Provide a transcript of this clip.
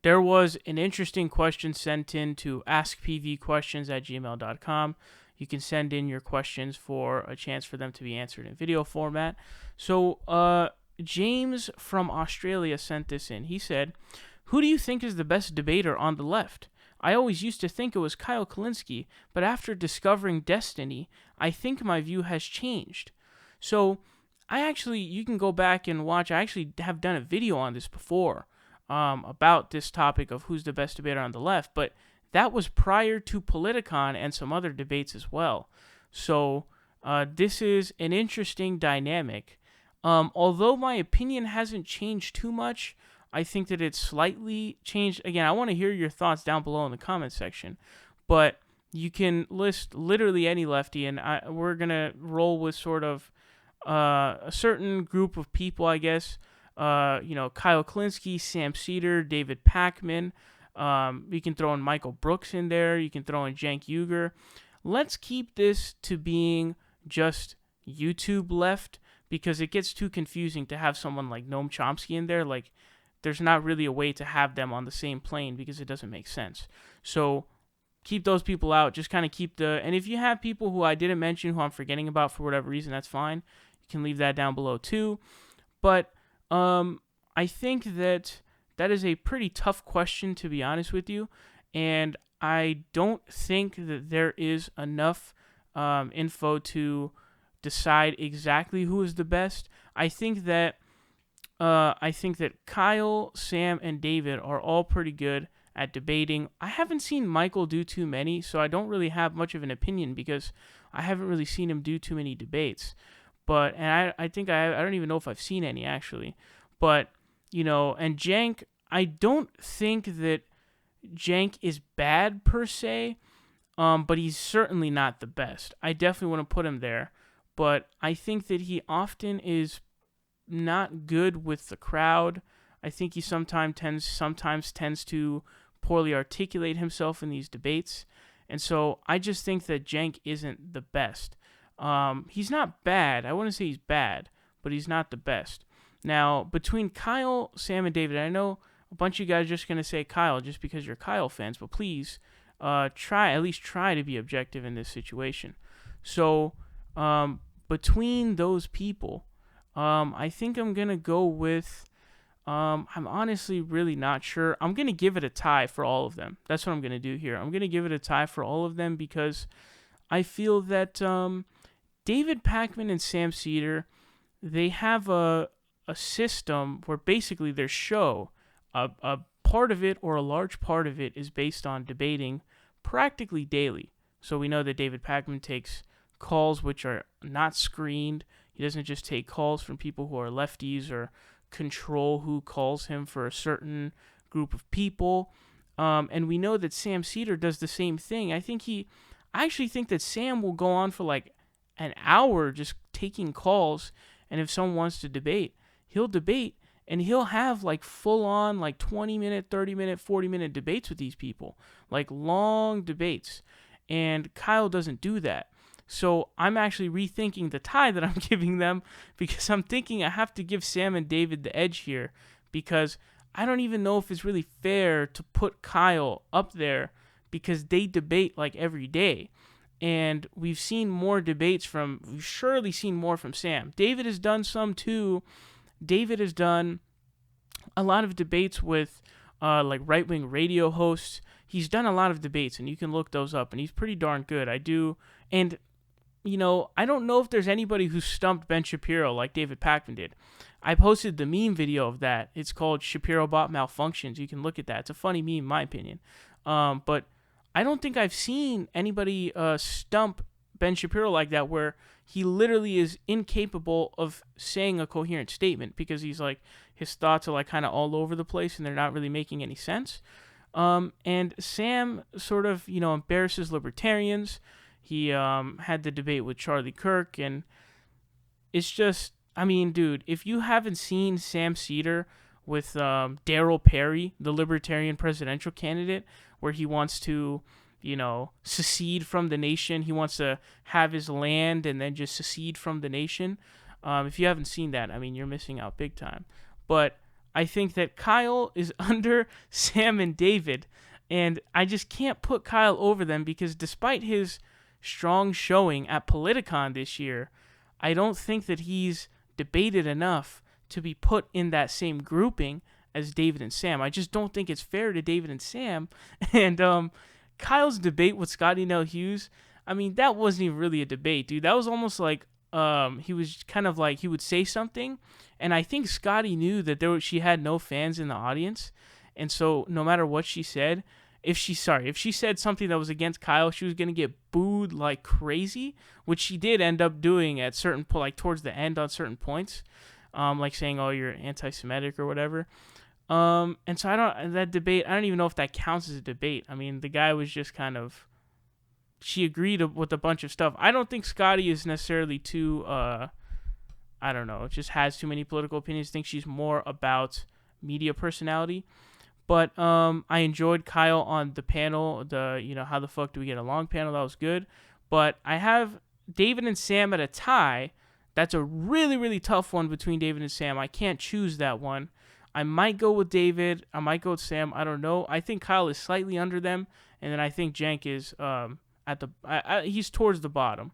there was an interesting question sent in to askpvquestions@gmail.com. You can send in your questions for a chance for them to be answered in video format. So, James from Australia sent this in. He said, "Who do you think is the best debater on the left? I always used to think it was Kyle Kulinski, but after discovering Destiny, I think my view has changed." So, you can go back and watch. I actually have done a video on this before about this topic of who's the best debater on the left, but that was prior to Politicon and some other debates as well. So this is an interesting dynamic. Although my opinion hasn't changed too much, I think that it's slightly changed. Again, I want to hear your thoughts down below in the comment section. But you can list literally any lefty, and we're going to roll with sort of a certain group of people, I guess. Kyle Kulinski, Sam Seder, David Pakman. You can throw in Michael Brooks in there. You can throw in Cenk Uygur. Let's keep this to being just YouTube left, because it gets too confusing to have someone like Noam Chomsky in there. Like, there's not really a way to have them on the same plane because it doesn't make sense. So keep those people out. Just kind of keep and if you have people who I didn't mention who I'm forgetting about for whatever reason, that's fine. You can leave that down below too. But I think that is a pretty tough question, to be honest with you, and I don't think that there is enough info to decide exactly who is the best. I think that Kyle, Sam, and David are all pretty good at debating. I haven't seen Michael do too many, so I don't really have much of an opinion because I haven't really seen him do too many debates. But I think I don't even know if I've seen any actually. But and Cenk, I don't think that Cenk is bad per se, but he's certainly not the best. I definitely want to put him there, but I think that he often is not good with the crowd. I think he sometimes tends to poorly articulate himself in these debates, and so I just think that Cenk isn't the best. He's not bad. I wouldn't say he's bad, but he's not the best. Now, between Kyle, Sam, and David, I know a bunch of you guys are just going to say Kyle just because you're Kyle fans, but please try to be objective in this situation. So, between those people, I think I'm going to go with, I'm honestly really not sure. I'm going to give it a tie for all of them. That's what I'm going to do here. I'm going to give it a tie for all of them because I feel that David Pakman and Sam Seder, they have a system where basically their show, a part of it or a large part of it is based on debating practically daily. So we know that David Pakman takes calls which are not screened. He doesn't just take calls from people who are lefties or control who calls him for a certain group of people. And we know that Sam Seder does the same thing. I actually think that Sam will go on for like an hour just taking calls, and if someone wants to debate, he'll debate, and he'll have like full-on like 20-minute, 30-minute, 40-minute debates with these people, like long debates, and Kyle doesn't do that. So I'm actually rethinking the tie that I'm giving them because I'm thinking I have to give Sam and David the edge here because I don't even know if it's really fair to put Kyle up there because they debate like every day. And we've surely seen more from Sam. David has done some too. David has done a lot of debates with like right-wing radio hosts. He's done a lot of debates, and you can look those up, and he's pretty darn good. I do. And, I don't know if there's anybody who stumped Ben Shapiro like David Pakman did. I posted the meme video of that. It's called Shapiro Bot Malfunctions. You can look at that. It's a funny meme, in my opinion. But I don't think I've seen anybody stump Ben Shapiro like that, where he literally is incapable of saying a coherent statement because he's like, his thoughts are like kind of all over the place and they're not really making any sense. And Sam sort of, embarrasses libertarians. He had the debate with Charlie Kirk, and it's just, dude, if you haven't seen Sam Seder with Darryl Perry, the libertarian presidential candidate, where he wants to, secede from the nation. He wants to have his land and then just secede from the nation. If you haven't seen that, you're missing out big time. But I think that Kyle is under Sam and David, and I just can't put Kyle over them because despite his strong showing at Politicon this year, I don't think that he's debated enough to be put in that same grouping as David and Sam. I just don't think it's fair to David and Sam. And Kyle's debate with Scotty Nell Hughes, I mean, that wasn't even really a debate, dude. That was almost like he was kind of like he would say something, and I think Scotty knew that she had no fans in the audience, and so no matter what she said, if she said something that was against Kyle, she was gonna get booed like crazy, which she did end up doing at certain like towards the end on certain points, like saying, "Oh, you're anti-Semitic" or whatever. And so that debate, I don't even know if that counts as a debate. I mean, the guy was just kind of, she agreed with a bunch of stuff. I don't think Scotty is necessarily too, I don't know, just has too many political opinions. I think she's more about media personality. But I enjoyed Kyle on the panel, how the fuck do we get along panel. That was good. But I have David and Sam at a tie. That's a really, really tough one between David and Sam. I can't choose that one. I might go with David. I might go with Sam. I don't know. I think Kyle is slightly under them. And then I think Cenk is he's towards the bottom.